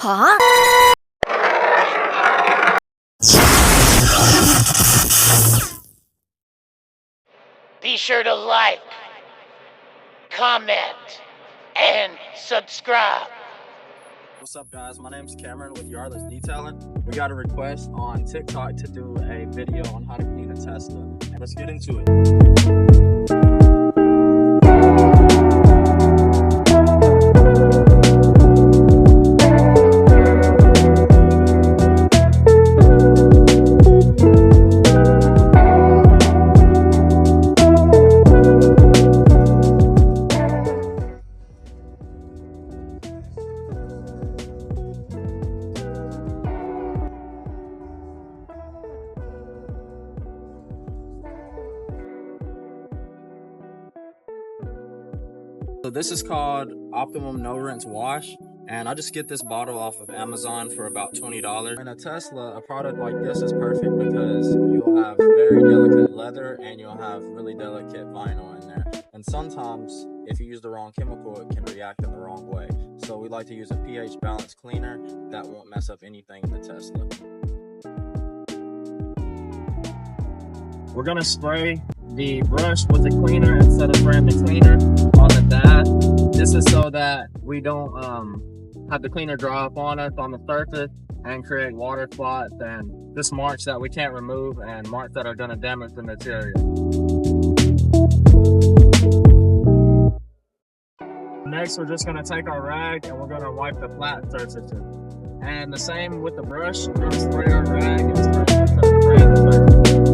Huh? Be sure to like, comment, and subscribe. What's up, guys? My name's Cameron with Yardless Detailing. We got a request on TikTok to do a video on how to clean a Tesla. Let's get into it. So this is called Optimum No Rinse Wash, and I just get this bottle off of Amazon for about $20. In a Tesla, a product like this is perfect because you'll have very delicate leather and you'll have really delicate vinyl in there. And sometimes, if you use the wrong chemical, it can react in the wrong way. So we like to use a pH balanced cleaner that won't mess up anything in the Tesla. We're gonna spray the brush with the cleaner instead of spraying the cleaner on the dash. This is so that we don't have the cleaner dry up on us on the surface and create water spots and just marks that we can't remove and marks that are gonna damage the material. Next, we're just gonna take our rag and we're gonna wipe the flat surfaces. And the same with the brush, we're gonna spray our rag and spray it instead of spraying the surface.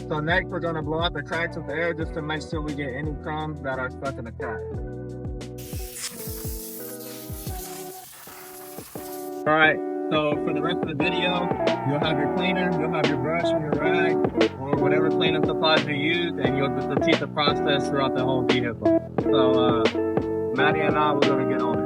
So next we're going to blow out the cracks with the air just to make sure we get any crumbs that are stuck in the crack. Alright, so for the rest of the video, you'll have your cleaner, you'll have your brush and your rag, or whatever cleaning supplies you use, and you'll just repeat the process throughout the whole vehicle. So Maddie and I, we're going to get on it.